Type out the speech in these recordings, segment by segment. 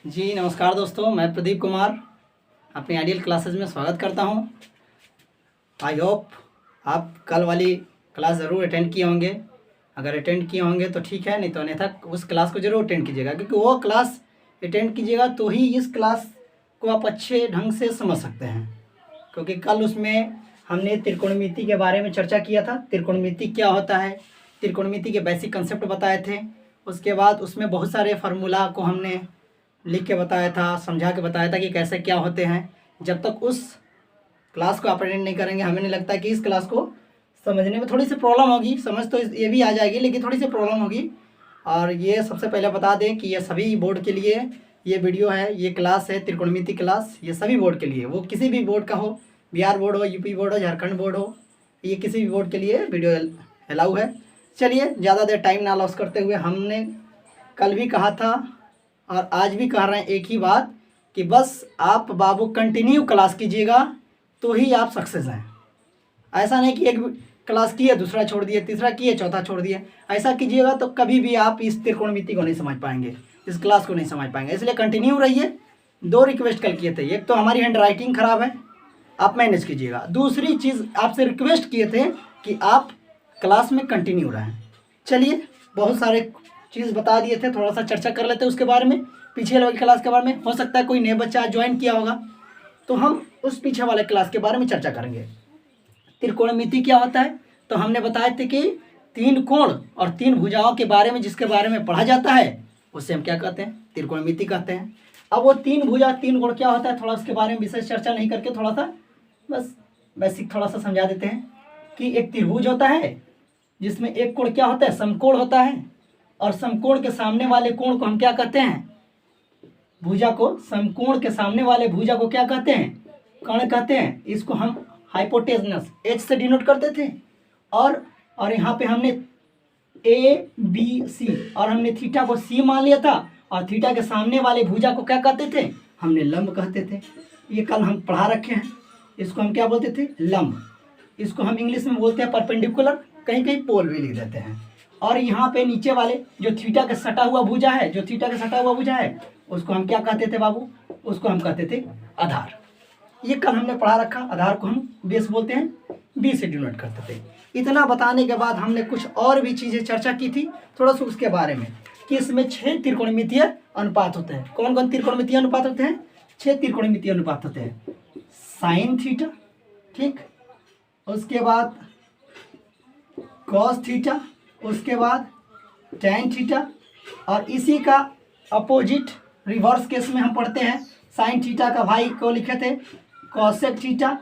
जी नमस्कार दोस्तों, मैं प्रदीप कुमार अपनी आइडियल क्लासेस में स्वागत करता हूं। आई होप आप कल वाली क्लास ज़रूर अटेंड किए होंगे। अगर अटेंड किए होंगे तो ठीक है, नहीं तो अन्यथा उस क्लास को ज़रूर अटेंड कीजिएगा, क्योंकि वो क्लास अटेंड कीजिएगा तो ही इस क्लास को आप अच्छे ढंग से समझ सकते हैं। क्योंकि कल उसमें हमने त्रिकोणमिति के बारे में चर्चा किया था। त्रिकोणमिति क्या होता है, त्रिकोणमिति के बेसिक कंसेप्ट बताए थे। उसके बाद उसमें बहुत सारे फार्मूला को हमने लिख के बताया था, समझा के बताया था कि कैसे क्या होते हैं। जब तक उस क्लास को आप अटेंड नहीं करेंगे, हमें नहीं लगता कि इस क्लास को समझने में थोड़ी सी प्रॉब्लम होगी। समझ तो ये भी आ जाएगी, लेकिन थोड़ी सी प्रॉब्लम होगी। और ये सबसे पहले बता दें कि ये सभी बोर्ड के लिए ये वीडियो है, ये क्लास है त्रिकोणमिति क्लास, ये सभी बोर्ड के लिए, वो किसी भी बोर्ड का हो, बिहार बोर्ड हो, यूपी बोर्ड हो, झारखंड बोर्ड हो, ये किसी भी बोर्ड के लिए वीडियो अलाउ है। चलिए ज़्यादा देर टाइम ना लॉस करते हुए, हमने कल भी कहा था और आज भी कह रहे हैं एक ही बात कि बस आप बाबू कंटिन्यू क्लास कीजिएगा तो ही आप सक्सेस हैं। ऐसा नहीं कि एक क्लास किए दूसरा छोड़ दिए, तीसरा किए चौथा छोड़ दिए। ऐसा कीजिएगा तो कभी भी आप इस त्रिकोणमिति को नहीं समझ पाएंगे, इस क्लास को नहीं समझ पाएंगे। इसलिए कंटिन्यू रहिए। दो रिक्वेस्ट कल किए थे, एक तो हमारी हैंड राइटिंग ख़राब है, आप मैनेज कीजिएगा। दूसरी चीज़ आपसे रिक्वेस्ट किए थे कि आप क्लास में कंटिन्यू रहें। चलिए, बहुत सारे चीज़ बता दिए थे, थोड़ा सा चर्चा कर लेते हैं उसके बारे में, पीछे वाले क्लास के बारे में। हो सकता है कोई नया बच्चा ज्वाइन किया होगा, तो हम उस पीछे वाले क्लास के बारे में चर्चा करेंगे। त्रिकोणमिति क्या होता है, तो हमने बताए थे कि तीन कोण और तीन भुजाओं के बारे में जिसके बारे में पढ़ा जाता है उससे हम क्या कहते हैं, त्रिकोणमिति कहते हैं। अब वो तीन भुजा तीन कोण क्या होता है, थोड़ा उसके बारे में विशेष चर्चा नहीं करके थोड़ा सा बस बेसिक थोड़ा सा समझा देते हैं कि एक त्रिभुज होता है जिसमें एक कोण क्या होता है, समकोण होता है। और समकोण के सामने वाले कोण को हम क्या कहते हैं, भुजा को, समकोण के सामने वाले भुजा को क्या कहते हैं, कर्ण कहते हैं। इसको हम हाइपोटेनस एच से डिनोट करते थे। और यहाँ पे हमने ए बी सी और हमने थीटा को सी मान लिया था। और थीटा के सामने वाले भुजा को क्या कहते थे, हमने लंब कहते थे। ये कल हम पढ़ा रखे हैं। इसको हम क्या बोलते थे, लंब। इसको हम इंग्लिश में बोलते हैं परपेंडिकुलर, कहीं कहीं पोल भी लिख देते हैं। और यहाँ पे नीचे वाले जो थीटा के सटा हुआ भुजा है, जो थीटा के सटा हुआ भुजा है, उसको हम क्या कहते थे बाबू, उसको हम कहते थे आधार। ये कल हमने पढ़ा रखा। आधार को हम बेस बोलते हैं, बी से डिनोट करते थे। इतना बताने के बाद हमने कुछ और भी चीज़ें चर्चा की थी थोड़ा सा उसके बारे में, कि इसमें 6 त्रिकोणमितीय अनुपात होते हैं। कौन कौन त्रिकोणमितीय अनुपात होते हैं, 6 त्रिकोणमितीय अनुपात होते हैं। साइन थीटा, ठीक, उसके बाद कॉस थीटा, उसके बाद टैन थीटा, और इसी का अपोजिट रिवर्स केस में हम पढ़ते हैं। साइन थीटा का भाई को लिखे थे कॉसेक थीटा,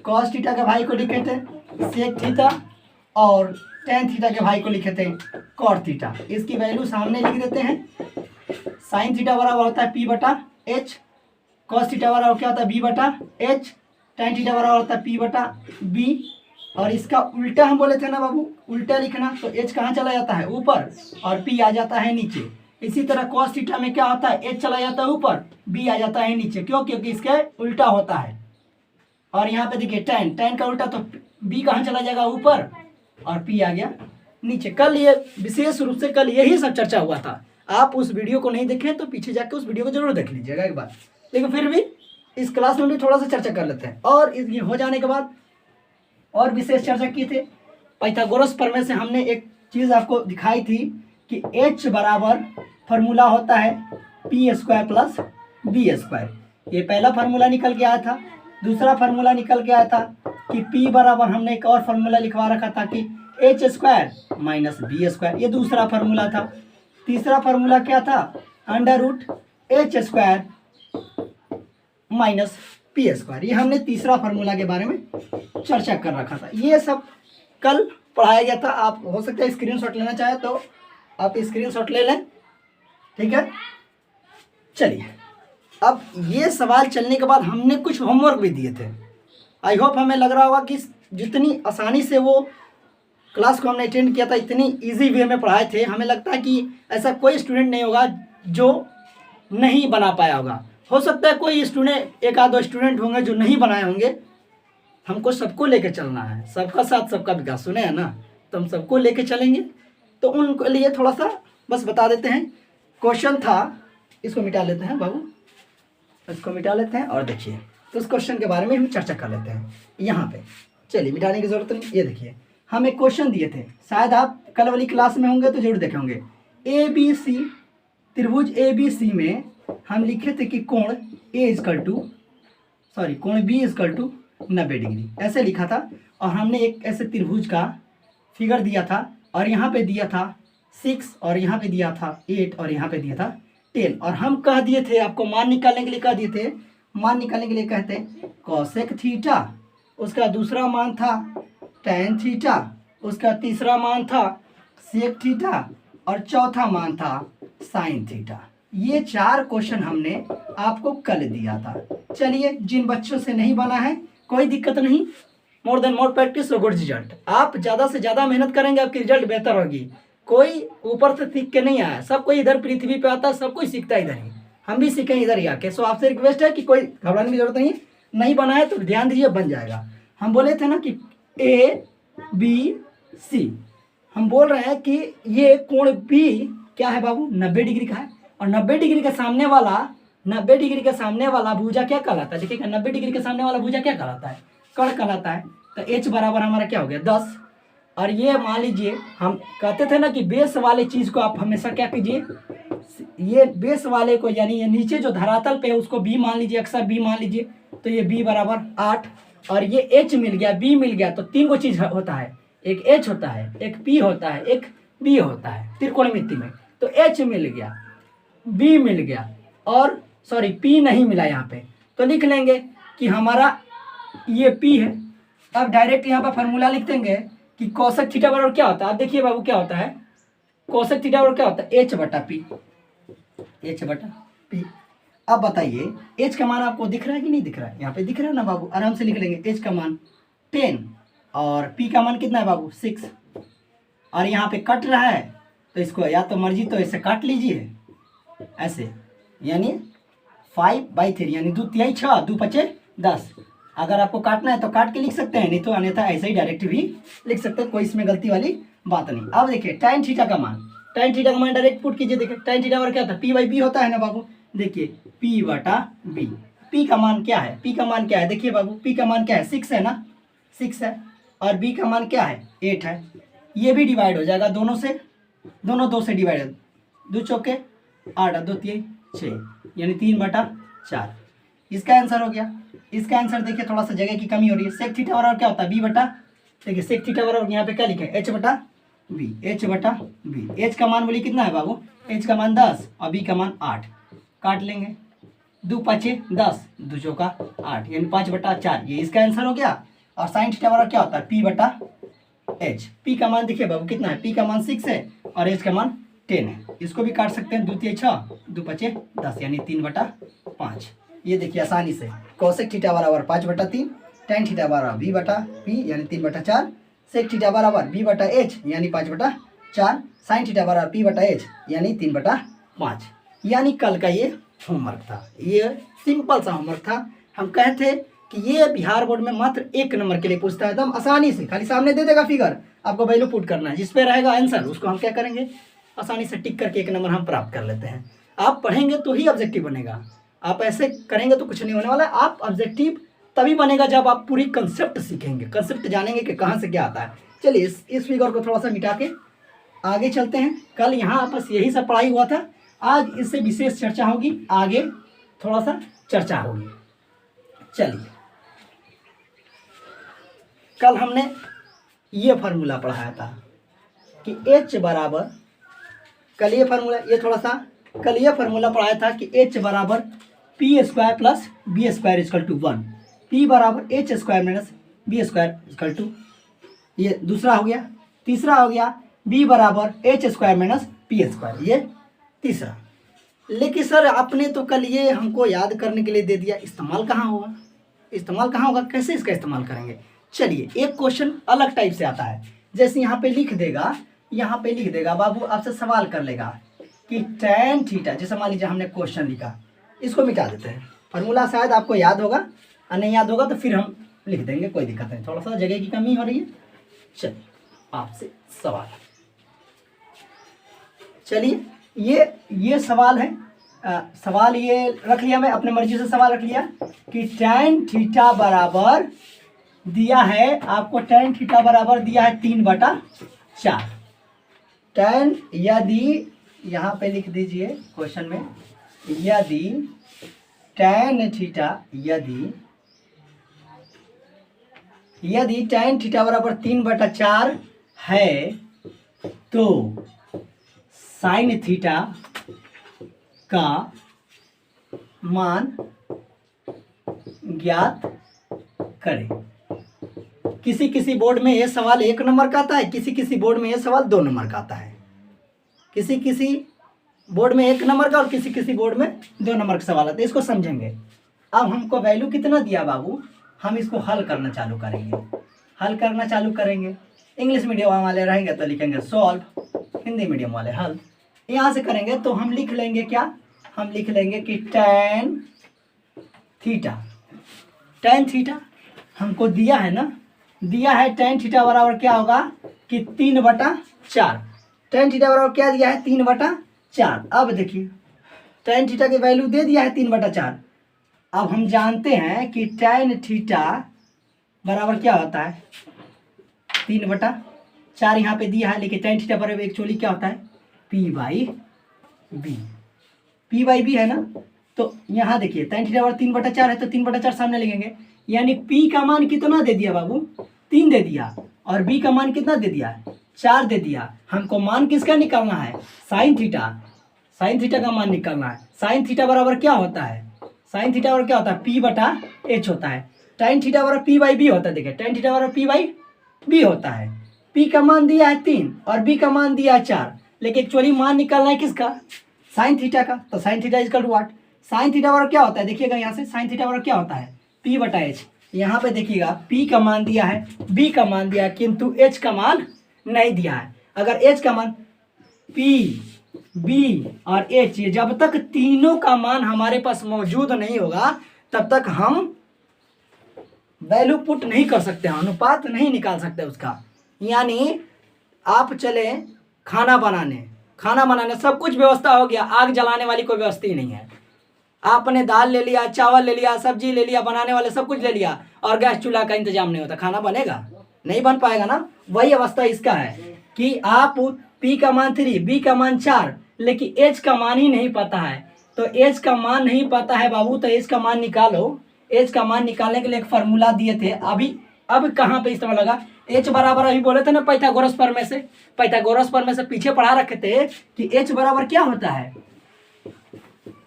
कॉस थीटा के भाई को लिखे थे सेक थीटा, और टैन थीटा के भाई को लिखे थे कॉट थीटा। इसकी वैल्यू सामने लिख देते हैं। साइन थीटा बराबर होता है P बटा H, कॉस थीटा बराबर क्या होता है B बटा H, टैन थीटा बराबर होता है P बटा B। और इसका उल्टा हम बोले थे ना बाबू, उल्टा लिखना, तो H कहाँ चला जाता है, ऊपर, और P आ जाता है नीचे। इसी तरह cos थीटा में क्या होता है, H चला जाता है ऊपर, B आ जाता है नीचे। क्यों, क्योंकि इसके उल्टा होता है। और यहाँ पे देखिए टैन, टैन का उल्टा, तो B कहाँ चला जाएगा, ऊपर, और P आ गया नीचे। कल ये विशेष रूप से कल यही सब चर्चा हुआ था। आप उस वीडियो को नहीं देखें तो पीछे जाके उस वीडियो को जरूर देख लीजिएगा एक बार, लेकिन फिर भी इस क्लास में भी थोड़ा सा चर्चा कर लेते हैं। और ये हो जाने के बाद और विशेष चर्चा की थी पाइथागोरस प्रमेय से। हमने एक चीज़ आपको दिखाई थी कि H बराबर फार्मूला होता है P² प्लस B²। ये पहला फार्मूला निकल के आया था। दूसरा फार्मूला निकल के आया था कि P बराबर, हमने एक और फार्मूला लिखवा रखा था कि H² माइनस B²। ये दूसरा फार्मूला था। तीसरा फार्मूला क्या था, √H² माइनस P²। ये हमने तीसरा फार्मूला के बारे में चर्चा कर रखा था। ये सब कल पढ़ाया गया था। आप हो सकता है स्क्रीनशॉट लेना चाहे तो आप स्क्रीनशॉट ले लें, ठीक है। चलिए, अब ये सवाल चलने के बाद हमने कुछ होमवर्क भी दिए थे। आई होप हमें लग रहा होगा कि जितनी आसानी से वो क्लास को हमने अटेंड किया था, इतनी इजी वे में पढ़ाए थे, हमें लगता है कि ऐसा कोई स्टूडेंट नहीं होगा जो नहीं बना पाया होगा। हो सकता है कोई स्टूडेंट, एक आध दो स्टूडेंट होंगे जो नहीं बनाए होंगे। हमको सबको लेके चलना है, सबका साथ सबका विकास, सुने हैं ना, तो हम सबको लेके चलेंगे। तो उनके लिए थोड़ा सा बस बता देते हैं। क्वेश्चन था इसको मिटा लेते हैं बाबू, इसको मिटा लेते हैं और देखिए तो उस क्वेश्चन के बारे में हम चर्चा कर लेते हैं यहाँ पे। चलिए मिटाने की जरूरत नहीं। ये देखिए हम एक क्वेश्चन दिए थे, शायद आप कल वाली क्लास में होंगे तो जरूर देखे होंगे। ABC त्रिभुज ABC में हम लिखे थे कि कोण कोण B = 90 डिग्री, ऐसे लिखा था। और हमने एक ऐसे त्रिभुज का फिगर दिया था और यहाँ पे दिया था 6 और यहाँ पे दिया था 8 और यहाँ पे दिया था 10। और हम कह दिए थे आपको मान निकालने के लिए कह दिए थे, मान निकालने के लिए कहते हैं कोसेक थीटा, उसका दूसरा मान था टैन थीटा, उसका तीसरा मान था सेक थीटा और चौथा मान था साइन थीटा। ये 4 क्वेश्चन हमने आपको कल दिया था। चलिए जिन बच्चों से नहीं बना है कोई दिक्कत नहीं, more than more practice good result. आप ज़्यादा से ज़्यादा मेहनत करेंगे आपकी रिजल्ट बेहतर होगी। कोई ऊपर से सीख के नहीं आया, सब कोई इधर पृथ्वी पे आता है, सब कोई सीखता है इधर ही, हम भी सीखें इधर ही आके। सो आपसे रिक्वेस्ट है कि कोई घबराने की जरूरत नहीं बना है तो ध्यान दीजिए, बन जाएगा। हम बोले थे ना कि ABC, हम बोल रहे हैं कि ये कोण B क्या है बाबू, 90 डिग्री का है। और 90 डिग्री के सामने वाला भुजा क्या कहलाता है, देखिएगा 90 डिग्री के सामने वाला भुजा क्या कहलाता है, कर्ण कहलाता है। तो H बराबर हमारा क्या हो गया 10। और ये मान लीजिए हम कहते थे ना कि बेस वाले चीज़ को आप हमेशा क्या कीजिए, ये बेस वाले को यानी ये नीचे जो धरातल पे है उसको B मान लीजिए, अक्सर B मान लीजिए। तो ये B बराबर 8 और ये H मिल गया, B मिल गया। तो 3 को चीज़ होता है, एक H होता है, एक P होता है, एक B होता है त्रिकोणमिति में। तो H मिल गया, B मिल गया और सॉरी P नहीं मिला यहाँ पे, तो लिख लेंगे कि हमारा ये P है। अब डायरेक्ट यहाँ पर फॉर्मूला लिख देंगे कि कोसेक थीटा बराबर क्या होता है। अब देखिए बाबू क्या होता है, कोसेक थीटा बराबर क्या होता है H/P, H/P। अब बताइए H का मान आपको दिख रहा है कि नहीं दिख रहा है, यहाँ पे दिख रहा है ना बाबू, आराम से लिख लेंगे। H का मान 10 और P का मान कितना है बाबू 6। और यहाँ पे कट रहा है तो इसको या तो मर्जी तो ऐसे काट लीजिए ऐसे, यानी 5/3 यानी 2 तिहाई 6, 2 पचे 10। अगर आपको काटना है तो काट के लिख सकते हैं, नहीं तो अन्यथा ऐसे ही डायरेक्ट भी लिख सकते हैं, कोई इसमें गलती वाली बात नहीं। अब देखिए टाइन थीटा का मान, डायरेक्ट पुट कीजिए। देखिए टाइन थीटा बराबर क्या होता है, P/B होता है ना बाबू। देखिए P/B, P का मान क्या है, P का मान क्या है, देखिए बाबू P का मान क्या है 6 है ना, 6 है। और B का मान क्या है 8 है। ये भी डिवाइड हो जाएगा दोनों से, दोनों 2 से डिवाइड, 2 चौके 8, 2 तिहाई 6 यानी 3/4। इसका आंसर हो गया। इसका आंसर देखिए थोड़ा सा जगह की कमी हो रही है। सेक थीटा बराबर क्या होता है देखिए सेक थीटा बराबर यहाँ पे क्या लिखे H/B, H/B। H का मान बोलिए कितना है बाबू, H का मान 10 और B का मान 8। काट लेंगे, 2 पचे 10, 2 चौका 8 यानी 5/4। ये इसका आंसर हो गया। और साइन थीटा बराबर क्या होता है P/H। P का मान देखिए बाबू कितना है, P का मान 6 है और H का मान 10 है। इसको भी काट सकते हैं, 2 तिहाई 6, 2 पचे 10 यानी 3/5। ये देखिए आसानी से कोसेक थीटा बराबर 5/3, टैन थीटा बराबर B/P यानी 3/4, सेक थीटा बराबर B/H यानी 5/4, साइन थीटा बराबर P/H यानी 3/5। यानी कल का ये होमवर्क था, ये सिंपल सा होमवर्क था। हम कहते थे कि ये बिहार बोर्ड में मात्र 1 नंबर के लिए पूछता है, एकदम आसानी से, खाली सामने दे देगा फिगर, आपको वैल्यू पुट करना है, जिस पे रहेगा आंसर उसको हम क्या करेंगे आसानी से टिक करके 1 नंबर हम प्राप्त कर लेते हैं। आप पढ़ेंगे तो ही ऑब्जेक्टिव बनेगा, आप ऐसे करेंगे तो कुछ नहीं होने वाला। आप ऑब्जेक्टिव तभी बनेगा जब आप पूरी कंसेप्ट सीखेंगे, कंसेप्ट जानेंगे कि कहाँ से क्या आता है। चलिए इस फिगर को थोड़ा सा मिटा के आगे चलते हैं। कल यहाँ बस यही सब पढ़ाई हुआ था, आज इससे विशेष चर्चा होगी, आगे थोड़ा सा चर्चा होगी। चलिए कल हमने ये फार्मूला पढ़ाया था कि H बराबर, कल ये फार्मूला पढ़ाया था कि H बराबर P² + B² = 1, P बराबर H² - B² = ये दूसरा हो गया। तीसरा हो गया B बराबर H² - P², ये तीसरा। लेकिन सर आपने तो कल ये हमको याद करने के लिए दे दिया, इस्तेमाल कहाँ होगा, कैसे इसका इस्तेमाल करेंगे। चलिए एक क्वेश्चन अलग टाइप से आता है, जैसे यहाँ पे लिख देगा बाबू, आपसे सवाल कर लेगा कि टैन थीटा, जैसे मान लीजिए हमने क्वेश्चन लिखा, इसको मिटा देते हैं। फार्मूला शायद आपको याद होगा और नहीं याद होगा तो फिर हम लिख देंगे, कोई दिक्कत नहीं, थोड़ा सा जगह की कमी हो रही है। चलिए आपसे सवाल, चलिए ये सवाल है सवाल ये रख लिया, मैं अपने मर्जी से सवाल रख लिया कि tan थीटा बराबर दिया है आपको, tan थीटा बराबर दिया है 3/4। tan यदि यहाँ पे लिख दीजिए क्वेश्चन में, यदि tan थीटा यदि tan थीटा बराबर 3/4 है तो sin थीटा का मान ज्ञात करें। किसी किसी बोर्ड में ये सवाल 1 नंबर का आता है, किसी किसी बोर्ड में ये सवाल 2 नंबर का आता है। किसी किसी बोर्ड में 1 नंबर का और किसी किसी बोर्ड में 2 नंबर का सवाल आता है। इसको समझेंगे। अब हमको वैल्यू कितना दिया बाबू, हम इसको हल करना चालू करेंगे। इंग्लिश मीडियम वाले रहेंगे तो लिखेंगे सॉल्व, हिंदी मीडियम वाले हल। यहाँ से करेंगे तो हम लिख लेंगे क्या, हम लिख लेंगे कि tan थीटा हमको दिया है ना, दिया है tan थीटा बराबर क्या होगा कि 3/4। tan थीटा बराबर क्या दिया है 3/4। अब देखिए tan थीटा की वैल्यू दे दिया है 3/4। अब हम जानते हैं कि tan थीटा बराबर क्या होता है 3/4 यहाँ पे दिया है, लेकिन tan थीटा बराबर एक्चुअली क्या होता है P/B है ना। तो यहाँ देखिए tan थीटा बराबर 3/4 है तो 3/4 सामने लिखेंगे, यानी P का मान कितना दे दिया बाबू 3 दे दिया, और B का मान कितना दे दिया 4 दे दिया। हमको मान किसका निकालना है sin थीटा का मान निकालना है। sin थीटा बराबर क्या होता है, sin थीटा बराबर क्या होता है P/H होता है। tan थीटा बराबर P/B होता है। देखिए tan थीटा बराबर P/B होता है। P का मान दिया है 3 और B का मान दिया है 4, लेकिन एक्चुअली मान निकालना है किसका sin थीटा का। तो sin theta is equal to what, sin theta बराबर क्या होता है देखिएगा यहाँ से, sin थीटा बराबर क्या होता है P/H। यहाँ पे देखिएगा P का मान दिया है, B का मान दिया है, किंतु H का मान नहीं दिया है। अगर H का मान P, B और H, ये जब तक तीनों का मान हमारे पास मौजूद नहीं होगा तब तक हम वैल्यू पुट नहीं कर सकते, अनुपात नहीं निकाल सकते उसका। यानी आप चले खाना बनाने सब कुछ व्यवस्था हो गया, आग जलाने वाली कोई व्यवस्था ही नहीं है। आपने दाल ले लिया, चावल ले लिया, सब्जी ले लिया, बनाने वाले सब कुछ ले लिया, और गैस चूल्हा का इंतजाम नहीं होता, खाना बनेगा नहीं, बन पाएगा ना। वही अवस्था इसका है कि आप P का मान 3, B का मान 4, लेकिन H का मान ही नहीं पता है। तो H का मान नहीं पता है बाबू, तो H का मान निकालो। H का मान निकालने के लिए एक फार्मूला दिए थे, अब कहाँ पे इस्तेमाल होगा। H बराबर अभी बोले थे ना पाइथागोरस प्रमेय से पीछे पढ़ा रखे थे कि H बराबर क्या होता है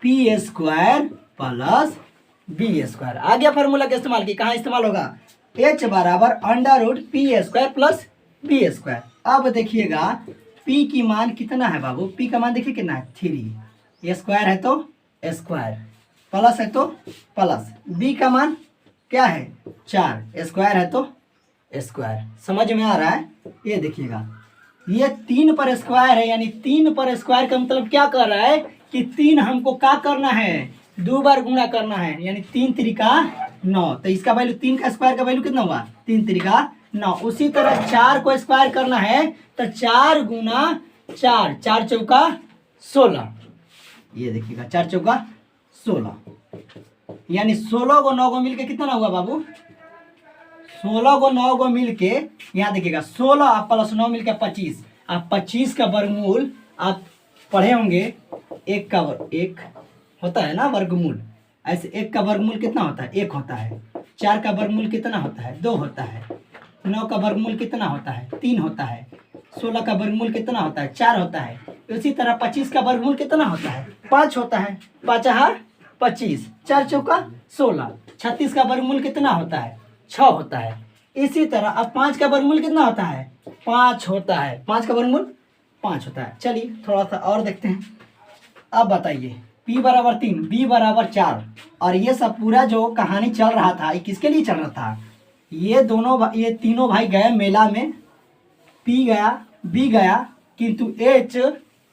P² प्लस B²। आ गया फार्मूला का इस्तेमाल की, कहाँ इस्तेमाल होगा H बराबर √P² प्लस B²। अब देखिएगा P की मान कितना है बाबू, P का मान देखिए कितना है 3, स्क्वायर है तो स्क्वायर, प्लस है तो प्लस, B का मान क्या है 4, स्क्वायर है तो स्क्वायर। समझ में आ रहा है। ये देखिएगा ये 3 पर स्क्वायर है, यानी 3 पर स्क्वायर का मतलब क्या कर रहा है कि 3 हमको क्या करना है 2 बार गुणा करना है, यानी 3 त्रिका 9। तो इसका वैल्यू 3 का स्क्वायर का वैल्यू कितना हुआ 3 त्रिका 9। उसी तरह 4 को स्क्वायर करना है तो 4 गुना 4, 4 चौका 16। ये देखिएगा 4 चौका 16, यानी 16 को 9 को मिलके कितना हुआ बाबू 16 को 9 को मिलके, यहाँ देखिएगा 16 प्लस 9 मिलकर 25। आप 25 का वर्गमूल आप पढ़े होंगे, एक होता है ना वर्गमूल, ऐसे 1 का वर्गमूल कितना होता है 1 होता है। 4 का वर्गमूल कितना होता है 2 होता है। 9 का वर्गमूल कितना होता है 3 होता है। 16 का वर्गमूल कितना होता है 4 होता है। इसी तरह 25 का वर्गमूल कितना होता है 5 होता है। 5 25, 4 चौका 16। 36 का वर्गमूल कितना होता है 6 होता है। इसी तरह अब 5 का वर्गमूल कितना होता है 5 होता है। 5 का वर्गमूल 5 होता है। चलिए थोड़ा सा और देखते हैं। अब बताइए P बराबर 3, B बराबर 4, और ये सब पूरा जो कहानी चल रहा था ये किसके लिए चल रहा था, ये तीनों भाई गए मेला में, P गया B गया, किंतु H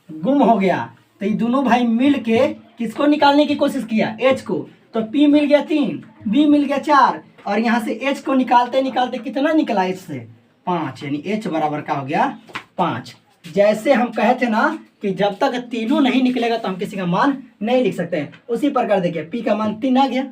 गुम हो गया। तो ये दोनों भाई मिल के किसको निकालने की कोशिश किया H को। तो P मिल गया 3, B मिल गया 4, और यहाँ से H को निकालते निकालते कितना निकला H से 5, यानी H बराबर का हो गया 5। जैसे हम कहे थे ना कि जब तक तीनों नहीं निकलेगा तो हम किसी का मान नहीं लिख सकते हैं। उसी प्रकार देखिए पी का मान 3 आ गया,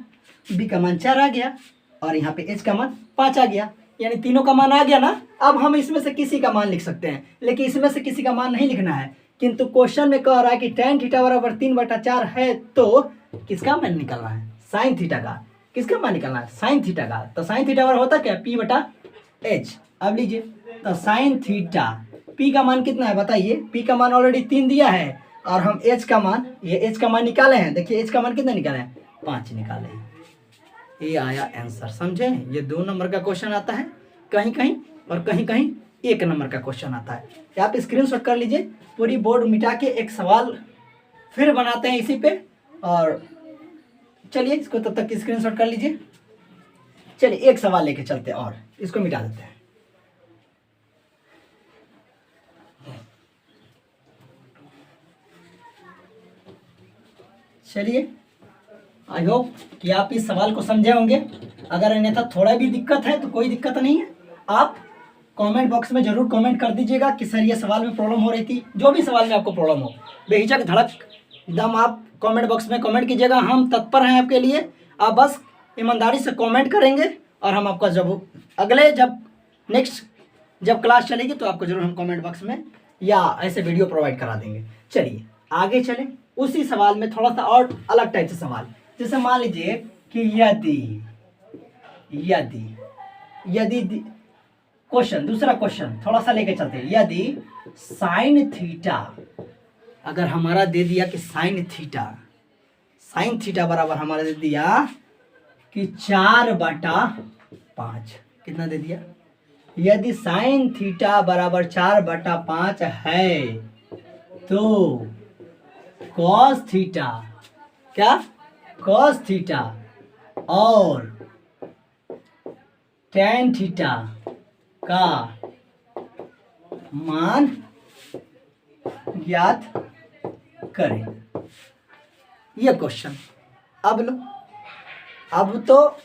बी का मान 4 आ गया और यहाँ पे एच का मान 5 आ गया, यानी तीनों का मान आ गया ना। अब हम इसमें से किसी का मान लिख सकते हैं, लेकिन इसमें से किसी का मान नहीं लिखना है। किंतु क्वेश्चन में कह रहा है कि tan थीटा बराबर 3/4 है, तो किसका मान निकालना है? साइन थीटा का। किसका मान निकालना है? साइन थीटा का। तो साइन थीटा बराबर होता क्या? p/h। अब लीजिए, तो साइन थीटा p का मान कितना है बताइए? p का मान ऑलरेडी 3 दिया है और हम h का मान, ये h का मान निकाले हैं। देखिए h का मान कितना निकाले हैं? 5 निकाले हैं। ये आया आंसर, समझे? ये 2 नंबर का क्वेश्चन आता है कहीं कहीं, और कहीं कहीं 1 नंबर का क्वेश्चन आता है। आप स्क्रीनशॉट कर लीजिए, पूरी बोर्ड मिटा के एक सवाल फिर बनाते हैं इसी पे। और चलिए इसको तब तक स्क्रीनशॉट कर लीजिए। चलिए एक सवाल लेके चलते हैं और इसको मिटा देते हैं। चलिए, आई होप कि आप इस सवाल को समझे होंगे। अगर अन्यथा थोड़ा भी दिक्कत है तो कोई दिक्कत नहीं है, आप कमेंट बॉक्स में ज़रूर कमेंट कर दीजिएगा कि सर ये सवाल में प्रॉब्लम हो रही थी। जो भी सवाल में आपको प्रॉब्लम हो, बेहिचक धड़क एकदम आप कमेंट बॉक्स में कमेंट कीजिएगा। हम तत्पर हैं आपके लिए। आप बस ईमानदारी से कमेंट करेंगे और हम आपका जब नेक्स्ट क्लास चलेगी तो आपको जरूर हम कमेंट बॉक्स में या ऐसे वीडियो प्रोवाइड करा देंगे। चलिए आगे चलें। उसी सवाल में थोड़ा सा और अलग टाइप से सवाल, जैसे मान लीजिए कि यदि क्वेश्चन, दूसरा क्वेश्चन थोड़ा सा लेके चलते हैं। यदि साइन थीटा अगर हमारा दे दिया कि साइन थीटा बराबर हमारा दे दिया कि 4/5, कितना दे दिया? यदि साइन थीटा बराबर 4/5 है तो कॉस थीटा, क्या? कॉस थीटा और टेन थीटा का मान ज्ञात करें। ये क्वेश्चन अब लो। अब तो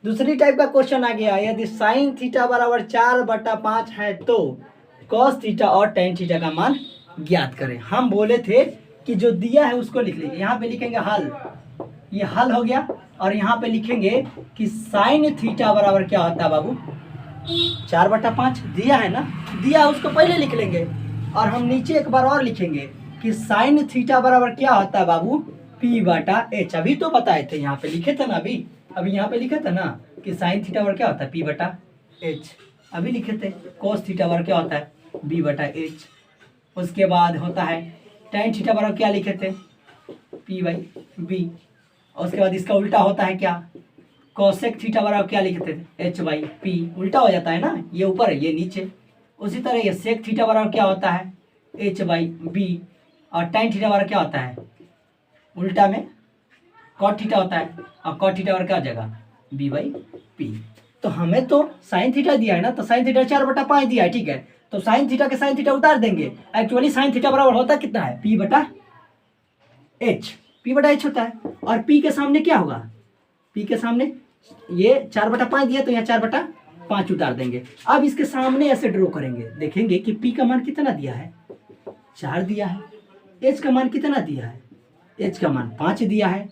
दूसरी टाइप का क्वेश्चन आ गया। यदि साइन थीटा बराबर 4/5 है तो कॉस थीटा और टेन थीटा का मान ज्ञात करें। हम बोले थे कि जो दिया है उसको लिख लीजिए। यहाँ पे लिखेंगे हल, ये हल हो गया। और यहाँ पे लिखेंगे कि साइन थीटा बराबर क्या होता है बाबू? 4/5 दिया है ना, दिया उसको पहले लिख लेंगे। और हम नीचे एक बार और लिखेंगे कि साइन थीटा बराबर क्या होता है बाबू? p/h। अभी तो बताए थे, यहाँ पे लिखे थे ना, अभी यहाँ पे लिखे थे ना कि साइन थीटा बराबर क्या होता है? p/h। अभी लिखे थे। कोस थीटा बराबर क्या होता है? b/h। उसके बाद होता है टेन थीटा बराबर क्या लिखे थे? p/b। और उसके बाद इसका उल्टा होता है क्या? कोसेक थीटा बराबर क्या लिखे थे? h/p। उल्टा हो जाता है ना, ये ऊपर है ये नीचे। उसी तरह ये सेक थीटा बराबर क्या होता है? h/b। और टेन थीटा बराबर क्या होता है? उल्टा में कॉट थीटा होता है, और कॉट थीटा बराबर क्या हो जाएगा? b/p। तो हमें तो साइन थीटा दिया है ना, तो साइन थीटा 4/5 दिया है, ठीक है। तो साइन थीटा के साइन थीटा उतार देंगे। एक्चुअली साइन थीटा बराबर होता कितना है? p/h। p/h होता है। और p के सामने क्या होगा? p के सामने ये 4/5 दिया तो यहाँ 4/5 उतार देंगे। अब इसके सामने ऐसे ड्रॉ करेंगे, देखेंगे कि p का मान कितना दिया है? 4 दिया है। h का मान कितना दिया है? h का मान 5 दिया है।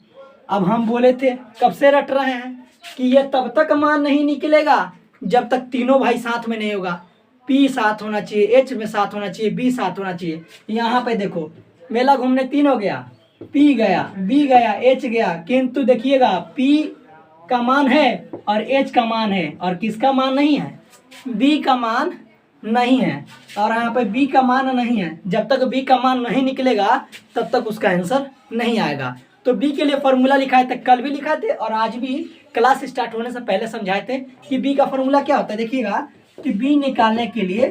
अब हम बोले थे, कब से रट रहे हैं कि ये तब तक मान नहीं निकलेगा जब तक तीनों भाई साथ में नहीं होगा। p साथ होना चाहिए, h में साथ होना चाहिए, b साथ होना चाहिए। यहाँ पे देखो, मेला घूमने 3 हो गया, p गया, b गया, h गया, किंतु देखिएगा p का मान है और h का मान है, और किसका मान नहीं है? b का मान नहीं है, और यहाँ पे b का मान नहीं है। जब तक b का मान नहीं निकलेगा तब तक उसका आंसर नहीं आएगा। तो b के लिए फॉर्मूला लिखाए थे, कल भी लिखाए थे और आज भी क्लास स्टार्ट होने से पहले समझाए थे कि b का फॉर्मूला क्या होता है। देखिएगा कि b निकालने के लिए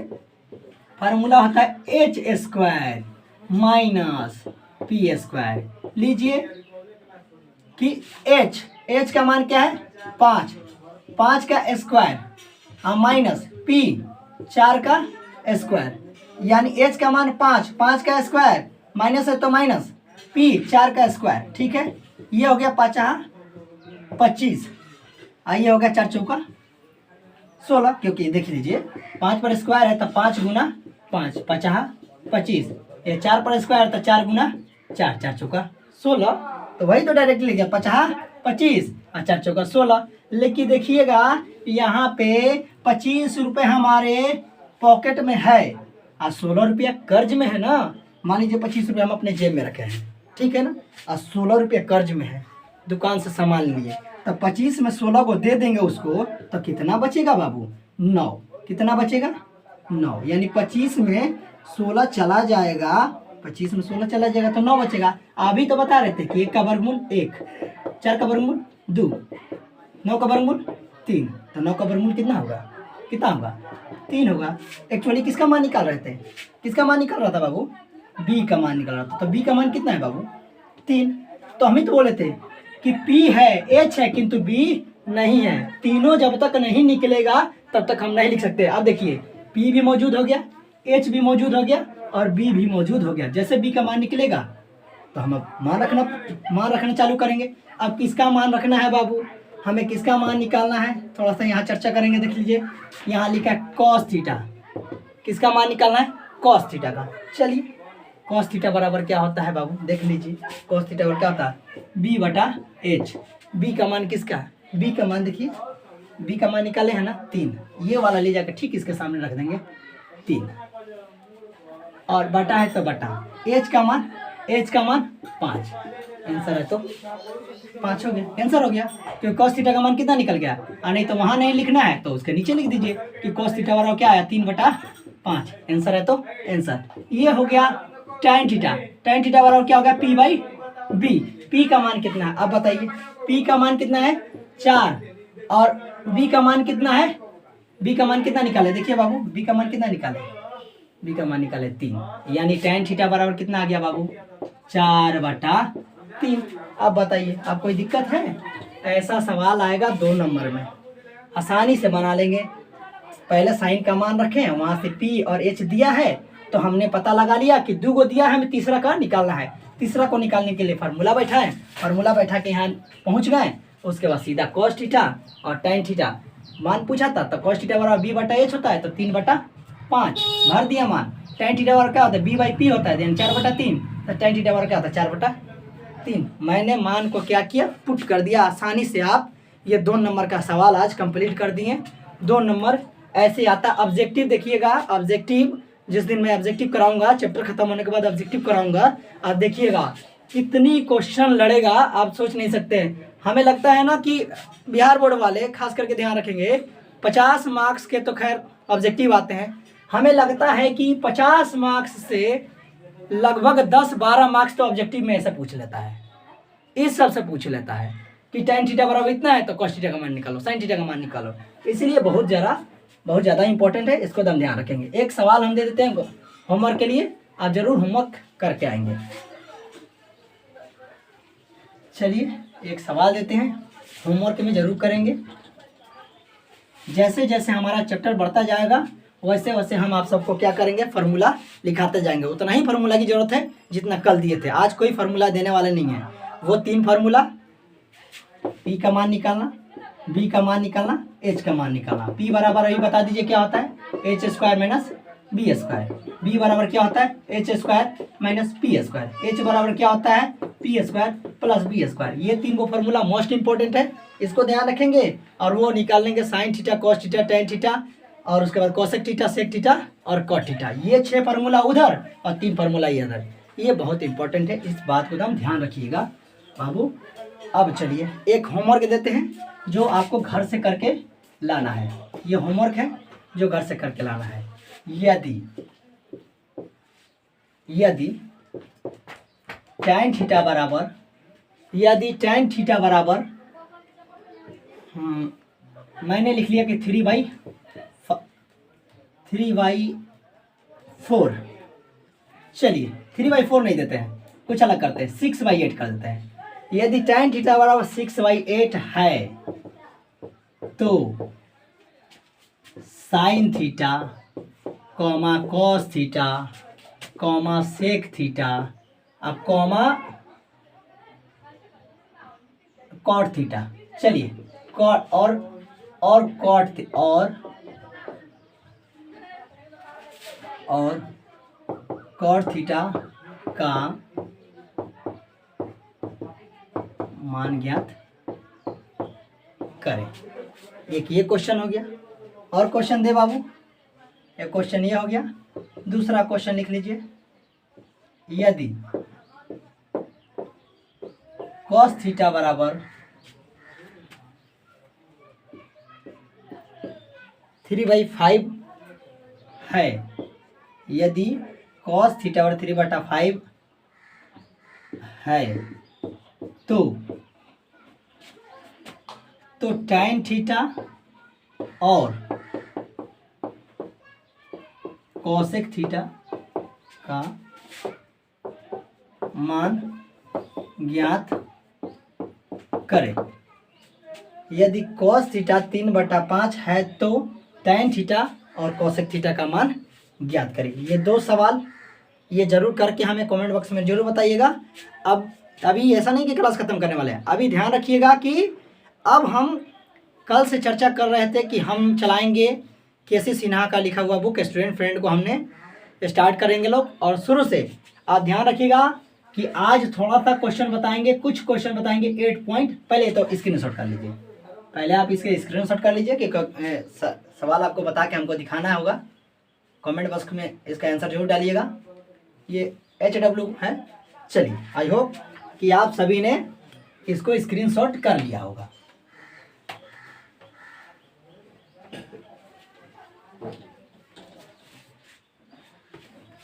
फार्मूला होता है h² माइनस p²। लीजिए कि h का मान क्या है? 5 का स्क्वायर, माइनस p 4 का स्क्वायर, यानी h का मान 5 का स्क्वायर, माइनस है तो माइनस p 4 का स्क्वायर, ठीक है। ये हो गया 5 25, आइए हो गया 4 चौका 16, क्योंकि देख लीजिए 5 पर स्क्वायर है तो 5 गुना 5 5 25, ये 4 पर स्क्वायर तो 4 गुना 4, 4 चौका 16, तो वही तो डायरेक्ट लिख गया 50 25 और 4 चौका 16। लेकिन देखिएगा यहाँ पे 25 रुपये हमारे पॉकेट में है और 16 रुपया कर्ज में है ना। मान लीजिए 25 रुपये हम अपने जेब में रखे हैं, ठीक है ना, और 16 रुपये कर्ज में है, दुकान से सामान लिए, तो 25 में 16 को दे देंगे उसको, तो कितना बचेगा बाबू? 9। कितना बचेगा? 9। यानी 25 में 16 चला जाएगा, 25 में 16 चला जाएगा तो 9 बचेगा। अभी तो बता रहे थे कि 1 का वर्गमूल 1, 4 का वर्गमूल 2, 9 का वर्गमूल 3, तो 9 का वर्गमूल कितना होगा? कितना होगा? 3 होगा। एक्चुअली किसका मान निकाल रहे थे? किसका मान निकाल रहा था बाबू? बी का मान निकाल रहा था। तो बी का मान कितना है बाबू? 3। तो हम ही तो बोले थे कि पी है, एच है, किंतु बी नहीं है। तीनों जब तक नहीं निकलेगा तब तक हम नहीं लिख सकते। अब देखिए पी भी मौजूद हो गया, एच भी मौजूद हो गया और बी भी मौजूद हो गया। जैसे बी का मान निकलेगा तो हम अब मान रखना चालू करेंगे। अब किसका मान रखना है बाबू? हमें किसका मान निकालना है? थोड़ा सा यहाँ चर्चा करेंगे। देख लीजिए यहाँ लिखा है कॉस थीटा। किसका मान निकालना है? कॉस थीटा का। चलिए कॉस थीटा बराबर क्या होता है बाबू? देख लीजिए कॉस थीटा बराबर क्या होता है? बी बटा एच। बी का मान किसका है? बी का मान देखिए, बी का मान निकाले है ना 3। ये वाला ले जाकर ठीक इसके सामने रख देंगे 3, और बटा है तो बटा। एच का मान 5। आंसर है तो 5 हो गया, आंसर हो गया। क्योंकि cos थीटा का मान कितना निकल गया। और नहीं तो वहां नहीं लिखना है तो उसके नीचे लिख दीजिए कि cos थीटा बराबर क्या आया? 3/5। आंसर है तो आंसर ये हो गया। tan थीटा, tan थीटा बराबर क्या हो गया? p/b। p का मान कितना है? अब बताइए p का मान कितना है? 4, और b का मान कितना है? b का मान कितना निकाले? देखिए बाबू b का मान कितना निकाले? b का मान निकाले 3। यानी tan थीटा बराबर कितना आ गया बाबू? 4/3। अब बताइए अब कोई दिक्कत है? ऐसा सवाल आएगा 2 नंबर में, आसानी से बना लेंगे। पहले साइन का मान रखें, वहां से p और h दिया है तो हमने पता लगा लिया कि 2 को दिया है, हमें तीसरा का निकालना है। तीसरा को निकालने के लिए फार्मूला बैठा है, फार्मूला बैठा के यहाँ पहुंच गए। उसके बाद सीधा cos थीटा और tan थीटा मान पूछा था तो cos थीटा बराबर b/h होता है तो 3/5 भर दिया मान। tan थीटा बराबर क्या होता है? b/p होता है, यानी 4/3। तो tan थीटा बराबर क्या होता है? 4/3। मैंने मान को क्या किया? पुट कर दिया। आसानी से आप ये 2 नंबर का सवाल आज कंप्लीट कर दिए। 2 नंबर ऐसे आता। ऑब्जेक्टिव देखिएगा, ऑब्जेक्टिव जिस दिन मैं ऑब्जेक्टिव कराऊंगा, चैप्टर खत्म होने के बाद ऑब्जेक्टिव कराऊंगा, आप देखिएगा कितनी क्वेश्चन लड़ेगा आप सोच नहीं सकते। हमें लगता है ना कि बिहार बोर्ड वाले खास करके ध्यान रखेंगे, 50 मार्क्स के तो खैर ऑब्जेक्टिव आते हैं। हमें लगता है कि 50 मार्क्स से लगभग 10-12 मार्क्स तो ऑब्जेक्टिव में ऐसा पूछ लेता है, इस सब से पूछ लेता है कि tan थीटा बराबर इतना है तो cos थीटा का मान निकालो, sin थीटा का मान निकालो। इसलिए बहुत ज़्यादा इंपॉर्टेंट है, इसको हम ध्यान रखेंगे। एक सवाल हम दे देते हैं होमवर्क के लिए, आप जरूर होमवर्क करके आएंगे। चलिए एक सवाल देते हैं, होमवर्क में जरूर करेंगे। जैसे जैसे हमारा चैप्टर बढ़ता जाएगा वैसे वैसे हम आप सबको क्या करेंगे? फार्मूला लिखाते जाएंगे। उतना ही फार्मूला की जरूरत है जितना कल दिए थे। आज कोई फार्मूला देने वाले नहीं है। वो 3 फार्मूला, p का मान निकालना, b का मान निकालना, h का मान निकालना। p बराबर अभी बता दीजिए क्या होता है? h² - b²। b बराबर क्या होता है? h² - p²। h बराबर क्या होता है? p² + b²। ये 3 को फार्मूला मोस्ट इंपॉर्टेंट है, इसको ध्यान रखेंगे। और वो निकाल लेंगे sin theta, cos theta, tan theta, और उसके बाद cosec थीटा, sec थीटा और cot थीटा। ये 6 फार्मूला उधर और 3 फार्मूला इधर। ये बहुत इंपॉर्टेंट है, इस बात को एकदम ध्यान रखिएगा बाबू। अब चलिए एक होमवर्क देते हैं जो आपको घर से करके लाना है। ये होमवर्क है जो घर से करके लाना है। यदि tan थीटा बराबर मैंने लिख लिया कि 3/4। चलिए 3/4 नहीं देते हैं, कुछ अलग करते हैं, 6/8 कर देते हैं। यदि tan थीटा बराबर 6/8 है तो sin theta, cos theta, sec theta, अब cot थीटा। चलिए cot और कॉट थीटा का मान ज्ञात करें। एक ये क्वेश्चन हो गया। और क्वेश्चन दे बाबू, एक क्वेश्चन ये हो गया। दूसरा क्वेश्चन लिख लीजिए, यदि कॉस थीटा बराबर 3/5 है, यदि कॉस थीटा बराबर 3/5 है तो tan थीटा और कोसेक थीटा का मान ज्ञात करें। यदि cos थीटा 3/5 है तो tan थीटा और कोसेक थीटा का मान ज्ञात करें। ये दो सवाल ये जरूर करके हमें कमेंट बॉक्स में जरूर बताइएगा। अब अभी ऐसा नहीं कि क्लास खत्म करने वाले हैं, अभी ध्यान रखिएगा कि अब हम कल से चर्चा कर रहे थे कि हम चलाएंगे केसी सिन्हा का लिखा हुआ बुक स्टूडेंट फ्रेंड को हमने स्टार्ट करेंगे लोग। और शुरू से आप ध्यान रखिएगा कि आज थोड़ा सा क्वेश्चन बताएंगे, कुछ क्वेश्चन बताएंगे 8 पॉइंट। पहले तो स्क्रीनशॉट कर लीजिए, पहले आप इसके स्क्रीनशॉट कर लीजिए कि सवाल आपको बता के हमको दिखाना होगा। कमेंट बॉक्स में इसका आंसर जरूर डालिएगा। ये HW है। चलिए, आई होप कि आप सभी ने इसको स्क्रीनशॉट कर लिया होगा।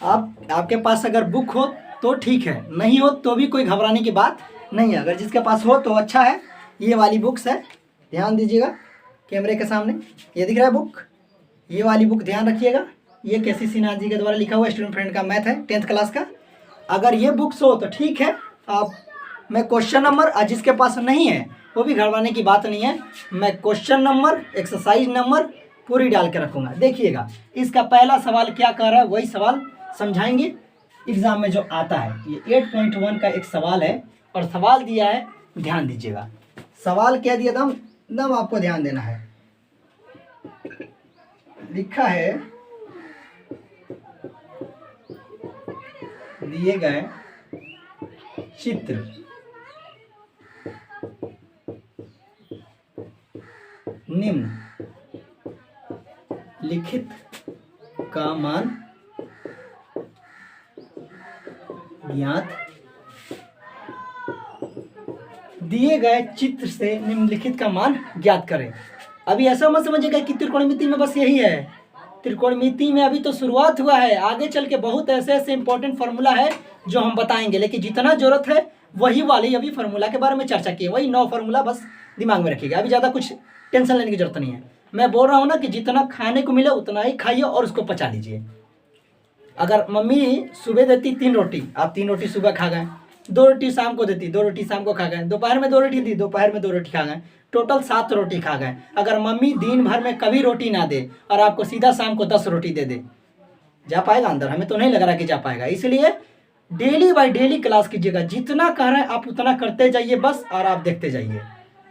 आपके पास अगर बुक हो तो ठीक है, नहीं हो तो भी कोई घबराने की बात नहीं है। अगर जिसके पास हो तो अच्छा है। ये वाली बुक्स है, ध्यान दीजिएगा कैमरे के सामने, ये दिख रहा है बुक, ये वाली बुक ध्यान रखिएगा। ये केसी सिन्हा जी के द्वारा लिखा हुआ स्टूडेंट फ्रेंड का मैथ है 10th क्लास का। अगर ये बुक्स हो तो ठीक है। आप मैं क्वेश्चन नंबर, जिसके पास नहीं है वो भी घबराने की बात नहीं है, मैं क्वेश्चन नंबर एक्सरसाइज नंबर पूरी डाल के रखूँगा। देखिएगा इसका पहला सवाल क्या कर रहा है, वही सवाल समझाएंगे एग्जाम में जो आता है। ये 8.1 का एक सवाल है और सवाल दिया है, ध्यान दीजिएगा। सवाल क्या दिया था, एकदम आपको ध्यान देना है। लिखा है दिए गए चित्र निम्न लिखित का मान ज्ञात, दिए गए चित्र से निम्नलिखित का मान ज्ञात करें। अभी ऐसा मत समझिएगा कि त्रिकोणमिति में बस यही है। त्रिकोणमिति में अभी तो शुरुआत हुआ है, आगे चल के बहुत ऐसे ऐसे इंपॉर्टेंट फार्मूला है जो हम बताएंगे, लेकिन जितना जरूरत है वही वाली अभी फार्मूला के बारे में चर्चा की है, वही 9 फार्मूला बस दिमाग में रखिएगा। अभी ज़्यादा कुछ टेंशन लेने की जरूरत नहीं है। मैं बोल रहा हूँ ना कि जितना खाने को मिले उतना ही खाइए और उसको पचा लीजिए। अगर मम्मी सुबह देती 3 रोटी, आप 3 रोटी सुबह खा गए, 2 रोटी शाम को देती, 2 रोटी शाम को खा गए, दोपहर में 2 रोटी दी, दोपहर में 2 रोटी खा गए, टोटल 7 रोटी खा गए। अगर मम्मी दिन भर में कभी रोटी ना दे और आपको सीधा शाम को 10 रोटी दे दे, जा पाएगा अंदर? हमें तो नहीं लग रहा कि जा पाएगा। इसलिए डेली बाय डेली क्लास कीजिएगा, जितना कह रहे हैं आप उतना करते जाइए बस, और आप देखते जाइए,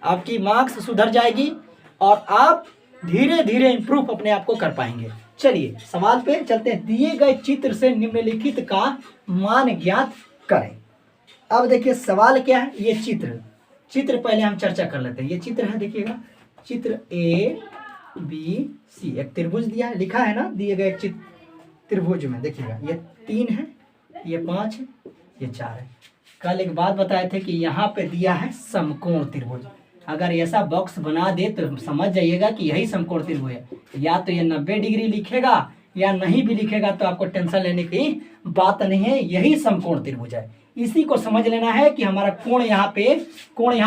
आपकी मार्क्स सुधर जाएगी और आप धीरे धीरे इम्प्रूव अपने आप को कर पाएंगे। चलिए सवाल पे चलते हैं। दिए गए चित्र से निम्नलिखित का मान ज्ञात करें। अब देखिए सवाल क्या है, ये चित्र पहले हम चर्चा कर लेते हैं। ये चित्र है, देखिएगा चित्र ABC, एक त्रिभुज दिया है, लिखा है ना दिए गए त्रिभुज में। देखिएगा ये 3 है, ये 5 है, ये 4 है। कल एक बात बताए थे कि यहाँ पे दिया है समकोण त्रिभुज। अगर ऐसा बॉक्स बना दे तो समझ जाइएगा कि यही समकोण त्रिभुज है। या तो ये 90 डिग्री लिखेगा या नहीं भी लिखेगा तो आपको टेंशन लेने की बात नहीं है, यही समकोण त्रिभुज है। इसी को समझ लेना है कि हमारा कोण यहाँ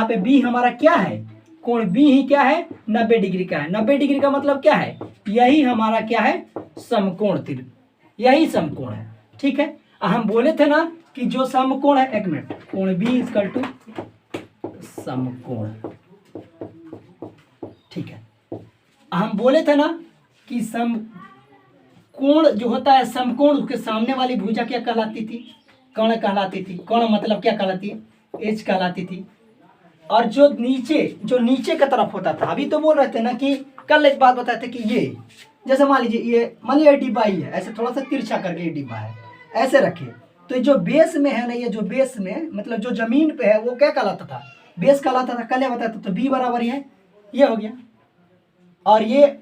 पे बी हमारा क्या है, कोण बी ही क्या है, 90 डिग्री का है। 90 डिग्री का मतलब क्या है, यही हमारा क्या है, समकोण त्रिभुज, यही समकोण है। ठीक है, हम बोले थे ना कि जो समकोण है, एक मिनट, कोण बी इक्वल टू समकोण। ठीक है, हम बोले थे ना कि समकोण जो होता है, समकोण उसके सामने वाली भुजा क्या कहलाती थी, कर्ण कहलाती थी। कर्ण मतलब क्या कहलाती है, एच कहलाती थी। और जो नीचे की तरफ होता था, अभी तो बोल रहे थे ना कि कल एक बात बताए थे कि ये जैसे मान लीजिए ये डिब्बा ही है, ऐसे थोड़ा सा तिरछा करके ये डिब्बा है, ऐसे रखिए। तो जो बेस में है ना, ये जो बेस में मतलब जो जमीन पे है वो क्या कहलाता था, बेस कहलाता था। कल बताया था, तो बी बराबर ये हो गया। और ये,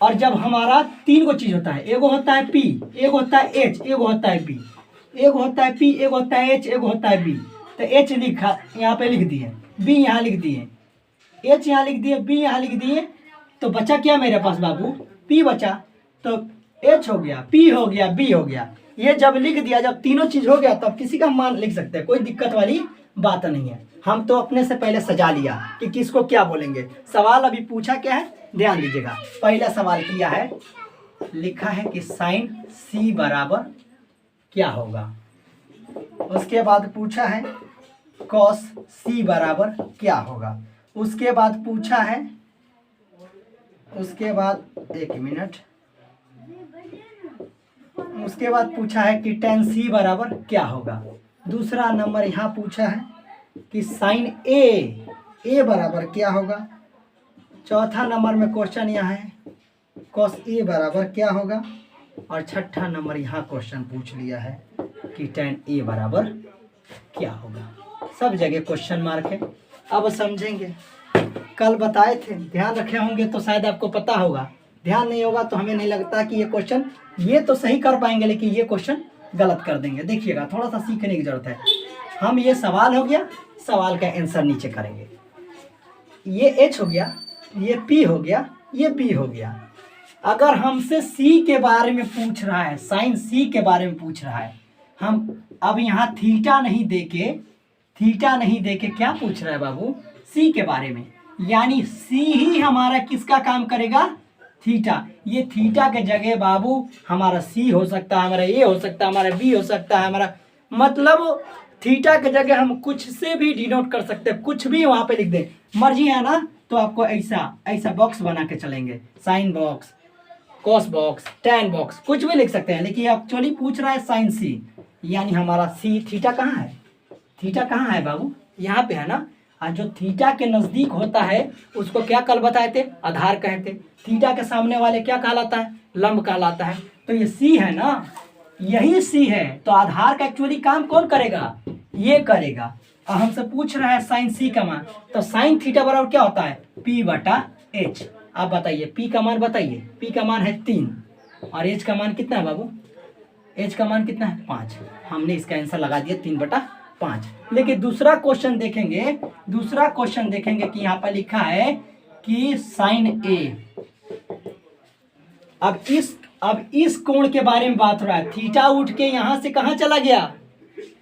और जब हमारा तीन को चीज होता है, एगो होता है पी, एगो होता है एच, एगो होता है बी, एगो होता है पी, एगो होता है एच, एगो होता है बी। तो एच लिखा यहाँ पे लिख दिए, बी यहाँ लिख दिए, एच यहाँ लिख दिए, बी यहाँ लिख दिए। तो बचा क्या मेरे पास बाबू, पी बचा। तो एच हो गया, पी हो गया, बी हो गया। ये जब लिख दिया, जब तीनों चीज हो गया, तब किसी का मान लिख सकते हैं, कोई दिक्कत वाली बात नहीं है। हम तो अपने से पहले सजा लिया कि किसको क्या बोलेंगे। सवाल अभी पूछा क्या है, ध्यान दीजिएगा। पहला सवाल किया है, लिखा है कि साइन सी बराबर क्या होगा। उसके बाद पूछा है कॉस सी बराबर क्या होगा। उसके बाद पूछा है, उसके बाद एक मिनट, उसके बाद पूछा है कि टेन सी बराबर क्या होगा। दूसरा नंबर यहाँ पूछा है कि साइन ए बराबर क्या होगा। चौथा नंबर में क्वेश्चन यहाँ है कॉस ए बराबर क्या होगा। और छठा नंबर यहाँ क्वेश्चन पूछ लिया है कि टेन ए बराबर क्या होगा। सब जगह क्वेश्चन मार्क है। अब समझेंगे, कल बताए थे, ध्यान रखे होंगे तो शायद आपको पता होगा, ध्यान नहीं होगा तो हमें नहीं लगता कि ये क्वेश्चन, ये तो सही कर पाएंगे लेकिन ये क्वेश्चन गलत कर देंगे। देखिएगा, थोड़ा सा सीखने की जरूरत है। हम, ये सवाल हो गया, सवाल का आंसर नीचे करेंगे। ये एच हो गया, ये पी हो गया, ये बी हो गया। अगर हमसे सी के बारे में पूछ रहा है, साइन सी के बारे में पूछ रहा है, हम अब यहाँ थीटा नहीं देके, थीटा नहीं देके क्या पूछ रहा है बाबू, सी के बारे में। यानी सी ही हमारा किसका काम करेगा, थीटा। ये थीटा के जगह बाबू हमारा सी हो सकता है, हमारा ए हो सकता है, हमारा बी हो सकता है, हमारा मतलब थीटा के जगह हम कुछ से भी डिनोट कर सकते हैं, कुछ भी वहां पे लिख दें, मर्जी है ना। तो आपको ऐसा ऐसा बॉक्स बना के चलेंगे, sine box, cos box, tan box, कुछ भी लिख सकते हैं। लेकिन एक्चुअली पूछ रहा है साइन सी, यानी हमारा सी, थीटा कहाँ है, थीटा कहाँ है बाबू, यहाँ पे है ना। और जो थीटा के नजदीक होता है उसको क्या कल बताए थे, आधार कहते। थीटा के सामने वाले क्या कहलाता है, लंब कहलाता है। तो ये सी है ना, यही सी है। तो आधार का एक्चुअली काम कौन करेगा, ये करेगा। और हमसे पूछ रहा है साइन सी का मान, तो साइन थीटा बराबर क्या होता है, पी बटा एच। आप बताइए पी का मान, बताइए पी का मान है 3 और एच का मान कितना है बाबू, एच का मान कितना है 5। हमने इसका आंसर लगा दिया 3/5। लेकिन दूसरा क्वेश्चन देखेंगे, दूसरा क्वेश्चन देखेंगे कि यहाँ पर लिखा है कि साइन ए। अब इस कोण के बारे में बात हो रहा है। थीटा उठ के यहाँ से कहाँ चला गया,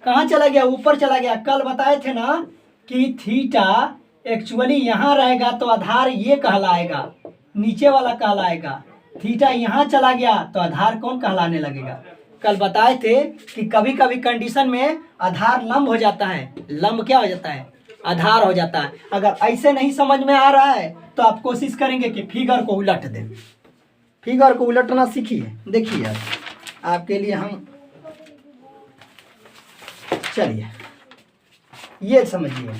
कहाँ चला गया, ऊपर चला गया। कल बताए थे ना कि थीटा एक्चुअली यहाँ रहेगा तो आधार ये कहलाएगा, नीचे वाला कहलाएगा। थीटा यहाँ चला गया तो आधार कौन कहलाने लगेगा। कल बताए थे कि कभी कभी कंडीशन में आधार लंब हो जाता है, लंब क्या हो जाता है, आधार हो जाता है। अगर ऐसे नहीं समझ में आ रहा है तो आप कोशिश करेंगे कि फिगर को उलट दें। फिगर को उलटना सीखिए। देखिए यार, आपके लिए हम, चलिए ये समझिए,